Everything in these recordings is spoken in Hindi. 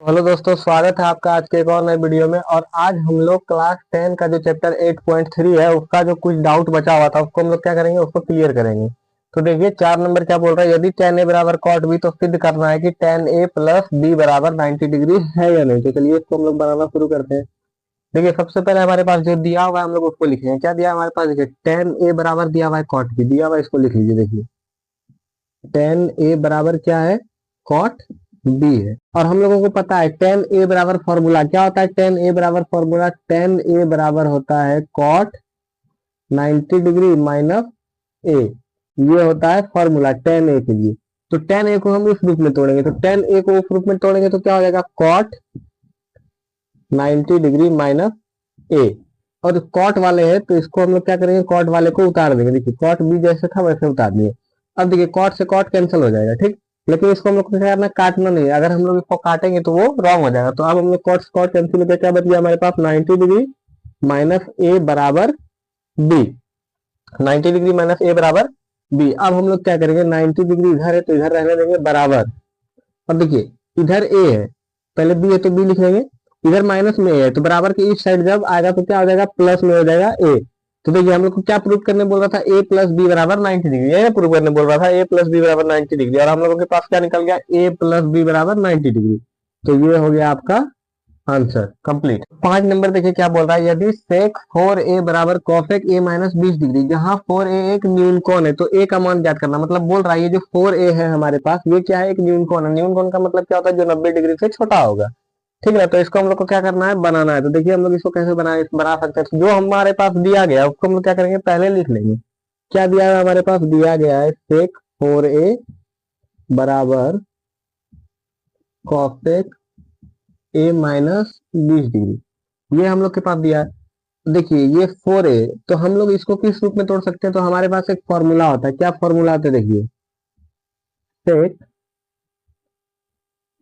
हेलो दोस्तों, स्वागत है आपका आज के एक और नए वीडियो में। और आज हम लोग क्लास 10 का जो चैप्टर 8.3 है उसका जो कुछ डाउट बचा हुआ था उसको हम लोग क्या करेंगे, उसको क्लियर करेंगे। तो देखिए 4 नंबर क्या बोल रहा है, यदि tan a बराबर cot b तो सिद्ध करना है कि tan a प्लस b बराबर 90 डिग्री है या नहीं। तो चलिए इसको हम लोग बनाना शुरू करते हैं। देखिए सबसे पहले हमारे पास जो दिया हुआ है हम लोग उसको लिखेंगे। क्या दिया है हमारे पास, देखिए tan a बराबर दिया हुआ है cot b दिया हुआ है, इसको लिख लीजिए। देखिए tan a बराबर क्या है, cot b है। और हम लोगों को पता है tan a बराबर फॉर्मूला क्या होता है। tan a बराबर फॉर्मूला, tan a बराबर होता है cot 90 डिग्री माइनस a। ये होता है फॉर्मूला tan a के लिए। तो tan a को हम इस रूप में तोड़ेंगे, तो tan a को उस रूप में तोड़ेंगे तो क्या हो जाएगा, cot 90 डिग्री माइनस a। और कॉट वाले हैं तो इसको हम लोग क्या करेंगे, कॉट वाले को उतार देंगे। देखिए कॉट बी जैसे था वैसे उतार दिए। अब देखिए कॉट से कॉट कैंसिल हो जाएगा, ठीक। लेकिन इसको हम लोग को क्या करना, काटना नहीं है। अगर हम लोग इसको काटेंगे तो वो रॉन्ग हो जाएगा। तो अब हम लोग कॉट से कॉट कैंसिल होकर क्या बच गया हमारे पास, 90 डिग्री माइनस ए बराबर बी। 90 डिग्री माइनस ए बराबर बी। अब हम लोग क्या करेंगे, 90 डिग्री इधर है तो इधर रहने देंगे बराबर। और देखिए इधर ए है, पहले बी है तो बी लिख लेंगे। इधर माइनस में ए है तो बराबर के इस साइड जब आएगा तो क्या हो जाएगा, प्लस में हो जाएगा ए। तो देखिए हम लोग को क्या प्रूव करने बोल रहा था, ए प्लस बी बराबर 90 डिग्री, ये प्रूव करने बोल रहा था ए प्लस बी बराबर 90 डिग्री। और हम लोगों के पास क्या निकल गया, ए प्लस बी बराबर 90 डिग्री। तो ये हो गया आपका आंसर कंप्लीट। 5 नंबर देखिए क्या बोल रहा है, यदि सेक 4a बराबर कॉफेक a माइनस 20 डिग्री, जहां 4a एक न्यून कोण है तो a का मान ज्ञात करना। मतलब बोल रहा है ये जो 4a है हमारे पास, ये क्या है, एक न्यून कोण है। न्यून कोण का मतलब क्या होता है, जो 90 डिग्री से छोटा होगा, ठीक है। तो इसको हम लोग को क्या करना है, बनाना है। तो देखिए हम लोग इसको कैसे बना सकते हैं। तो जो हमारे पास दिया गया उसको हम लोग क्या करेंगे, पहले लिख लेंगे। क्या दिया है हमारे पास, दिया गया है सेक 4a बराबर कॉफेक a माइनस 20 डिग्री, ये हम लोग के पास दिया है। देखिए ये 4a, तो हम लोग इसको किस रूप में तोड़ सकते हैं। तो हमारे पास एक फॉर्मूला होता है, क्या फॉर्मूला होता है, देखिए सेक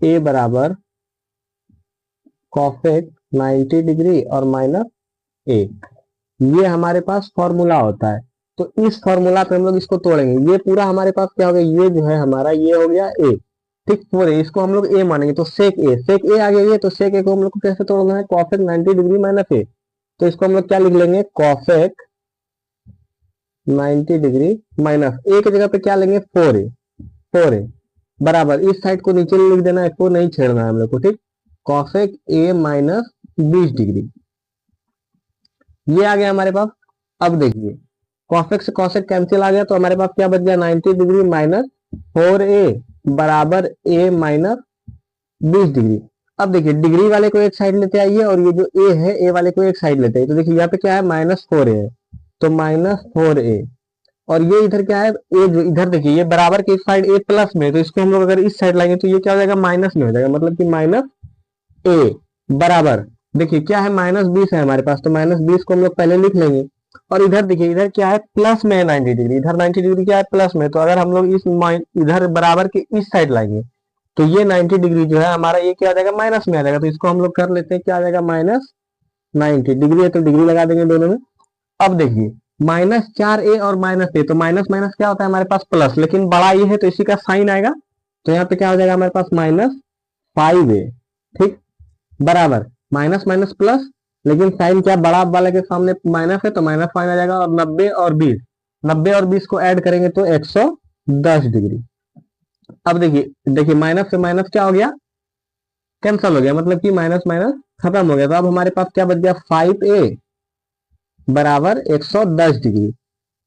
a बराबर कॉफेक 90 डिग्री और माइनस a, ये हमारे पास फॉर्मूला होता है। तो इस फॉर्मूला पे हम लोग इसको तोड़ेंगे। ये पूरा हमारे पास क्या हो गया, ये जो है हमारा ये हो गया a, ठीक। 4a इसको हम लोग a मानेंगे तो सेक ए आ गया ये। तो सेक ए को हम लोग को कैसे तोड़ना है, कॉफेक 90 डिग्री माइनस a। तो इसको हम लोग क्या लिख लेंगे, कॉफेक 90 डिग्री माइनस ए की जगह पे क्या लेंगे, 4a बराबर, इस साइड को नीचे लिख देना है, इसको नहीं छेड़ना है हम लोग को, ठीक। कॉफेक a माइनस 20 डिग्री, ये आ गया हमारे पास। अब देखिए कॉसेक से कॉसेक कैंसिल आ गया तो हमारे पास क्या बच गया, 90 डिग्री माइनस 4a बराबर a माइनस 20 डिग्री। अब देखिए डिग्री वाले को एक साइड लेते आइए और ये जो a है a वाले को एक साइड लेते आइए। तो देखिए यहाँ पे क्या है, -4a है, तो -4a। और ये इधर क्या है, a जो इधर देखिए ये बराबर के इस साइड a प्लस में, तो इसको हम लोग अगर इस साइड लाएंगे तो ये क्या हो जाएगा, माइनस में हो जाएगा। मतलब कि -a बराबर, देखिए क्या है, -20 है हमारे पास, तो -20 को हम लोग पहले लिख लेंगे। और इधर देखिए इधर क्या है, प्लस में है 90 डिग्री, इधर 90 डिग्री क्या है, प्लस में। तो अगर हम लोग इस इधर बराबर के इस साइड लाएंगे तो ये 90 डिग्री जो है हमारा ये क्या आ जाएगा, माइनस में आ जाएगा। तो इसको हम लोग कर लेते हैं, क्या आ जाएगा, -90 डिग्री है तो डिग्री लगा देंगे दोनों में। अब देखिए -4a और -a, तो माइनस माइनस क्या होता है हमारे पास प्लस, लेकिन बड़ा ये है तो इसी का साइन आएगा। तो यहाँ पे क्या हो जाएगा हमारे पास, -5a, ठीक, बराबर माइनस माइनस प्लस, लेकिन साइन क्या, बड़ा वाले के सामने माइनस है तो माइनस साइन आ जाएगा। और 90 और 20 को ऐड करेंगे तो 110 डिग्री। अब देखिए देखिए माइनस से माइनस क्या हो गया, कैंसल हो गया, मतलब कि माइनस माइनस खत्म हो गया। तो अब हमारे पास क्या बच गया, 5a बराबर 110 डिग्री।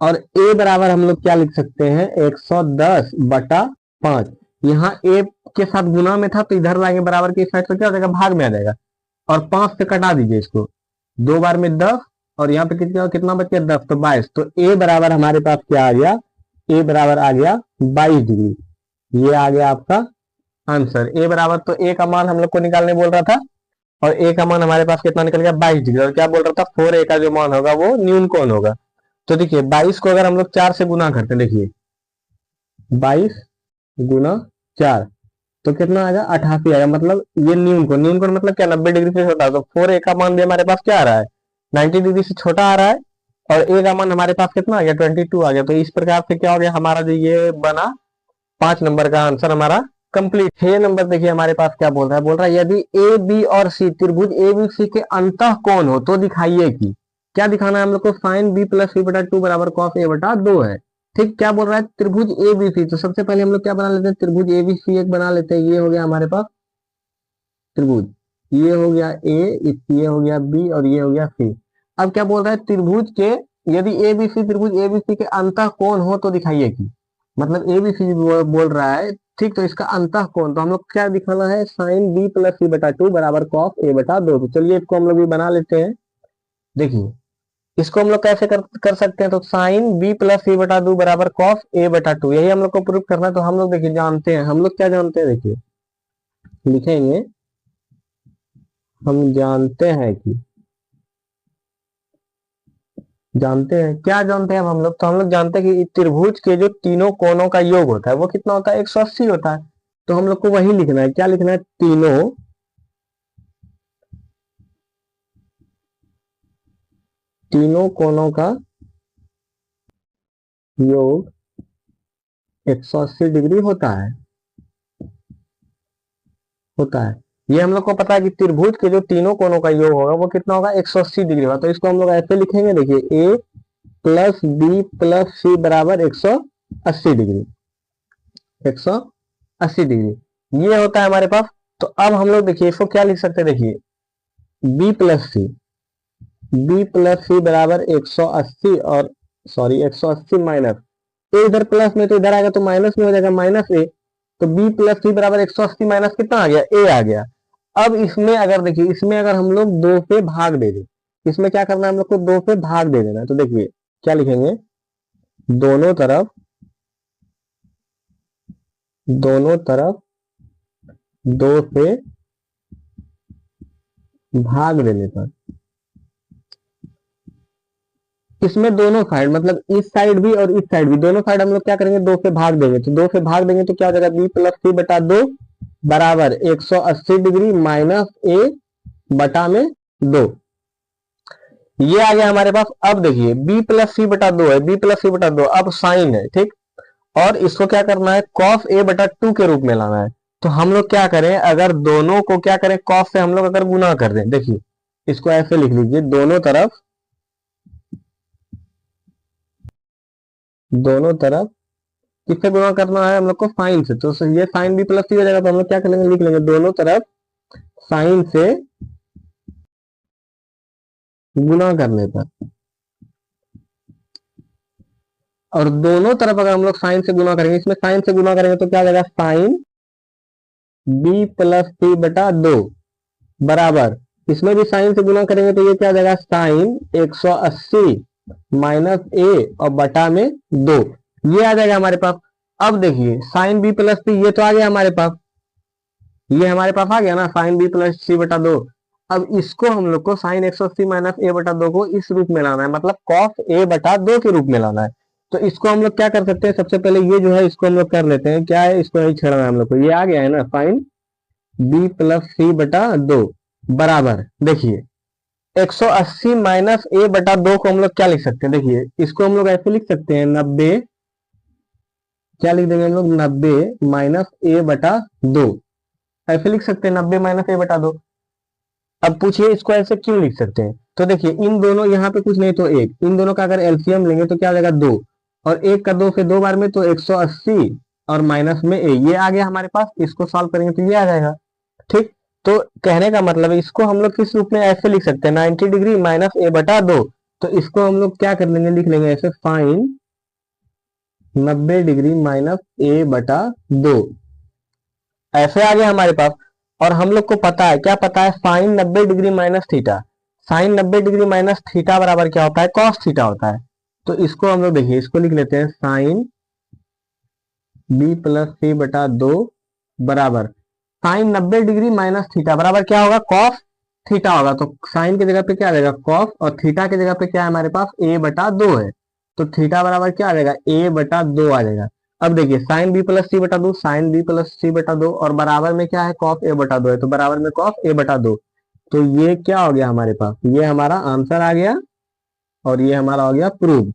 और a बराबर हम लोग क्या लिख सकते हैं, 110 बटा 5। यहाँ a के साथ गुना में था तो इधर लाएंगे बराबर के इस साइड तो क्या हो जाएगा, भाग में आ जाएगा। और 5 से कटा दीजिए इसको, 2 बार में 10, और यहाँ पे कितना बच गया, 10, तो 22। तो a बराबर हमारे पास क्या आ गया, a बराबर आ गया 22 डिग्री। ये आ गया आपका आंसर। a बराबर, तो a का मान हम लोग को निकालने बोल रहा था और a का मान हमारे पास कितना निकल गया, 22 डिग्री। और क्या बोल रहा था, 4a का जो मान होगा वो न्यून कोण होगा। तो देखिए 22 को अगर हम लोग 4 से गुना करते हैं, देखिए 22 गुना 4 तो कितना आएगा, 88 आएगा। मतलब ये न्यून कोण मतलब क्या, 90 डिग्री से छोटा। तो 4a का मान भी हमारे पास क्या आ रहा है, 90 डिग्री से छोटा आ रहा है। और a का मान हमारे पास कितना आ गया, 22 आ गया। तो इस प्रकार से क्या हो गया हमारा जो ये बना 5 नंबर का आंसर हमारा कंप्लीट। 6 नंबर देखिए हमारे पास क्या बोल रहा है यदि ए बी और सी त्रिभुज ए बी सी के अंतः कोण हो तो दिखाइए कि, क्या दिखाना है हम लोग को, साइन बी प्लस सी बटा 2 बराबर कॉस ए बटा 2 है। ठीक, क्या बोल रहा है, त्रिभुज ए बी सी। तो सबसे पहले हम लोग क्या बना लेते हैं, त्रिभुज ए बी सी एक बना लेते हैं। ये हो गया हमारे पास त्रिभुज, ये हो गया ए, ये हो गया बी और ये हो गया सी। अब क्या बोल रहा है, त्रिभुज के यदि ए बी सी त्रिभुज ए बी सी के अंतः कोण हो तो दिखाइए कि, मतलब ए बी सी बोल रहा है। ठीक, तो इसका अंतः कोण तो हम लोग क्या दिखाना है, साइन बी प्लस सी बटा 2 बराबर कॉस ए बटा 2। तो चलिए इसको हम लोग भी बना लेते हैं। देखिए इसको हम लोग कैसे कर सकते हैं, तो साइन बी प्लस सी बटा 2 बराबर कॉस ए बटा 2, यही हम लोग को प्रूफ करना है। तो हम लोग देखिए जानते हैं, हम लोग क्या जानते हैं, देखिए लिखेंगे, हम जानते हैं कि, जानते हैं क्या जानते हैं हम लोग, तो हम लोग जानते हैं कि त्रिभुज के जो तीनों कोणों का योग होता है वो कितना होता है, 180 होता है। तो हम लोग को वही लिखना है, क्या लिखना है, तीनों कोणों का योग 180 डिग्री होता है। ये हम लोग को पता है कि त्रिभुज के जो तीनों कोणों का योग होगा वो कितना होगा, 180 डिग्री होगा। तो इसको हम लोग ऐसे लिखेंगे, देखिए ए प्लस बी प्लस सी बराबर 180 डिग्री, 180 डिग्री ये होता है हमारे पास। तो अब हम लोग देखिए इसको क्या लिख सकते हैं, देखिए बी प्लस सी बराबर 180 और सॉरी 180 माइनस ए, इधर प्लस में तो इधर आएगा तो माइनस में हो जाएगा, माइनस ए। तो बी प्लस सी बराबर 180 माइनस कितना आ गया, ए आ गया। अब इसमें अगर देखिए, इसमें अगर हम लोग 2 से भाग दे दें, इसमें क्या करना है हम लोग को, 2 से भाग दे देना है। तो देखिए क्या लिखेंगे, दोनों तरफ 2 से भाग देने पर, इसमें दोनों साइड मतलब इस साइड भी और इस साइड भी, दोनों साइड हम लोग क्या करेंगे, 2 से भाग देंगे। तो 2 से भाग देंगे तो क्या हो जाएगा, बी प्लस सी बटा 2 बराबर 180 डिग्री माइनस ए बटा में 2, ये आ गया हमारे पास। अब देखिए बी प्लस सी बटा 2 है, बी प्लस सी बटा 2 अब साइन है, ठीक, और इसको क्या करना है, कॉस ए बटा 2 के रूप में लाना है। तो हम लोग क्या करें, अगर दोनों को क्या करें, कॉस से हम लोग अगर गुना कर दें, देखिए इसको ऐसे लिख लीजिए, दोनों तरफ किससे गुना करना है हम लोग को, साइन से। तो ये साइन बी प्लस सी हो जाएगा। तो हम लोग क्या करेंगे, लिख लेंगे दोनों तरफ साइन से गुना करने पर, और दोनों तरफ अगर हम लोग साइन से गुना करेंगे, इसमें साइन से गुना करेंगे तो क्या हो जाएगा, साइन बी प्लस सी बटा 2 बराबर, इसमें भी साइन से गुना करेंगे तो ये क्या हो जाएगा, साइन 180 माइनस ए और बटा में 2, ये आ जाएगा हमारे पास। अब देखिए साइन बी प्लस सी ये तो आ गया हमारे पास, ये हमारे पास आ गया ना, साइन बी प्लस सी बटा 2। अब इसको हम लोग को साइन 180 माइनस ए बटा 2 को इस रूप में लाना है, मतलब कॉस ए बटा 2 के रूप में लाना है। तो इसको हम लोग क्या कर सकते हैं, सबसे पहले ये जो है इसको हम लोग कर लेते हैं, क्या है, इसको नहीं छेड़ना है हम लोग को, ये आ गया है ना, साइन बी प्लस सी बटा 2 बराबर, देखिए 180 माइनस ए बटा 2 को हम लोग क्या लिख सकते हैं, देखिए इसको हम लोग ऐसे लिख सकते हैं, 90, क्या लिख देंगे हम लोग, 90 माइनस ए बटा 2, ऐसे लिख सकते हैं 90 माइनस ए बटा 2। अब पूछिए इसको ऐसे क्यों लिख सकते हैं, तो देखिए इन दोनों यहाँ पे कुछ नहीं तो एक, इन दोनों का अगर एलसीएम लेंगे तो क्या हो जाएगा 2, और एक का 2 से 2 बार में तो 180 और माइनस में ए, ये आ गया हमारे पास। इसको सॉल्व करेंगे तो ये आ जाएगा, ठीक। तो कहने का मतलब है इसको हम लोग किस रूप में ऐसे लिख सकते हैं, 90 डिग्री माइनस ए बटा 2। तो इसको हम लोग क्या कर लेंगे, लिख लेंगे ऐसे, साइन 90 डिग्री माइनस ए बटा 2, ऐसे आ गया हमारे पास। और हम लोग को पता है, क्या पता है, sine 90 degree minus theta, sine 90 degree minus theta बराबर क्या होता है, कॉस थीटा होता है। तो इसको हम लोग देखिए, इसको लिख लेते हैं, साइन बी प्लस सी बटा 2 बराबर साइन 90 डिग्री माइनस थीटा बराबर क्या होगा, कॉस थीटा होगा। तो साइन की जगह पे क्या आ जाएगा, कॉस, और थीटा की जगह पे क्या है हमारे पास, ए बटा 2 है। तो थीटा बराबर क्या आ जाएगा, ए बटा 2 आ जाएगा। अब देखिए साइन बी प्लस सी बटा 2, साइन बी प्लस सी बटा 2, और बराबर में क्या है, कॉस ए बटा 2 है, तो बराबर में कॉस ए बटा 2। तो ये क्या हो गया हमारे पास, ये हमारा आंसर आ गया, और ये हमारा हो गया प्रूव्ड।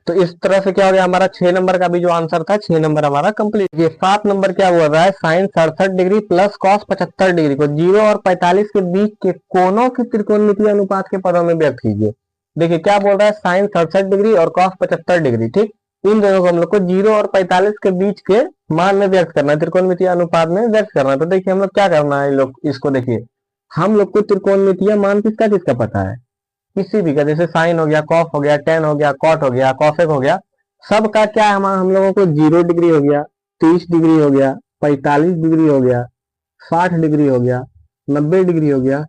तो तो इस तरह से क्या हो गया, हमारा 6 नंबर का भी जो आंसर था 6 नंबर हमारा कंप्लीट। ये 7 नंबर क्या बोल रहा है, sine 67 degree plus cos 75 degree को 0 और 45 के बीच के कोणों की त्रिकोणमितीय अनुपात के पदों में व्यक्त कीजिए। देखिए क्या बोल रहा है, साइन 67 डिग्री और कॉस 75 डिग्री, ठीक, इन दोनों को हम लोग को 0 और 45 के बीच के मान में व्यक्त करना है, त्रिकोणमितीय अनुपात में व्यक्त करना है। तो देखिए हम लोग क्या करना है, लोग इसको देखिए, हम लोग को त्रिकोणमितीय मान किसका किसका पता है, किसी भी का, जैसे साइन हो गया, कॉस हो गया, टेन हो गया, कॉट हो गया, कॉसेक हो गया, सबका क्या है, हम लोगों को 0 डिग्री हो गया, 30 डिग्री हो गया, 45 डिग्री हो गया, 60 डिग्री हो गया, 90 डिग्री हो गया,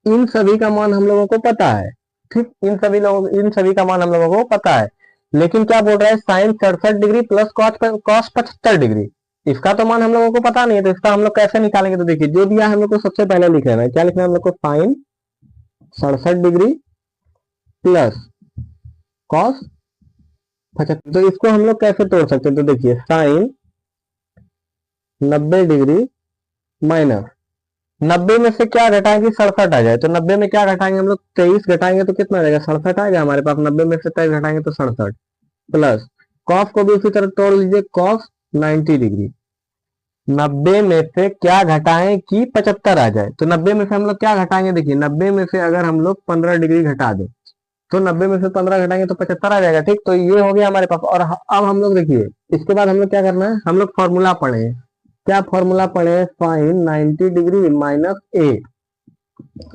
इन सभी का मान हम लोगों को पता है, ठीक, इन सभी का मान हम लोगों को पता है। लेकिन क्या बोल रहा है, sine 67 degree plus cos 75 degree, इसका तो मान हम लोगों को पता नहीं है, तो इसका हम लोग कैसे निकालेंगे, तो देखिए जो दिया हम लोग को सबसे पहले लिख लेना है, क्या लिखना है हम लोग को, साइन 67 डिग्री प्लस कॉस 75, तो इसको हम लोग कैसे तोड़ सकते हैं, तो देखिए साइन 90 डिग्री माइनस 90 में से क्या घटाएंगे, 67 आ जाए, तो 90 में क्या घटाएंगे हम लोग, 23 घटाएंगे तो कितना आ जाएगा, 67 आएगा हमारे पास, 90 में से 23 घटाएंगे तो 67 प्लस कॉस को भी उसी तरह तोड़ लीजिए, कॉस 90 डिग्री, 90 में से क्या घटाएं कि 75 आ जाए, तो 90 में से हम लोग क्या घटाएंगे, देखिए 90 में से अगर हम लोग 15 डिग्री घटा दें तो 90 में से 15 घटाएंगे तो 75 आ जाएगा, ठीक, तो ये हो गया हमारे पास। और अब हम लोग देखिए इसके बाद हम लोग क्या करना है, हम लोग फॉर्मूला पढ़े, क्या फॉर्मूला पढ़े, साइन 90 डिग्री माइनस ए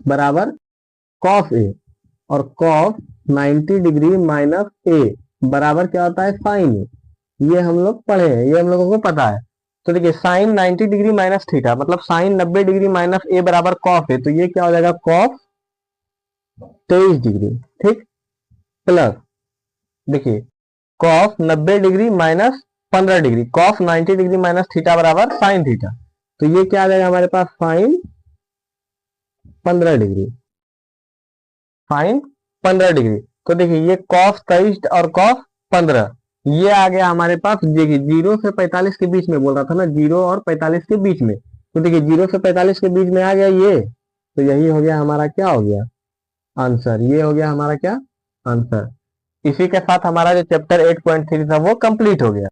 बराबर कॉस ए, और कॉस 90 डिग्री माइनस ए बराबर क्या होता है, साइन ए, ये हम लोग पढ़े हैं, ये हम लोगों को पता है। तो देखिए साइन 90 डिग्री माइनस थीटा मतलब साइन 90 डिग्री माइनस ए बराबर कॉस ए, तो ये क्या हो जाएगा, कॉस 23 डिग्री, ठीक, प्लस देखिए cos 90 degree minus 15 degree, cos 90 degree minus theta बराबर साइन थीटा, तो ये क्या आ जाएगा हमारे पास, साइन 15 डिग्री, साइन 15 डिग्री। तो देखिए ये कॉस 23 और कॉस 15 ये आ गया हमारे पास, देखिए 0 से 45 के बीच में बोल रहा था ना, 0 और 45 के बीच में, तो देखिए 0 से 45 के बीच में आ गया ये, तो यही हो गया हमारा, क्या हो गया आंसर, ये हो गया हमारा क्या आंसर। इसी के साथ हमारा जो चैप्टर 8.3 था वो कंप्लीट हो गया।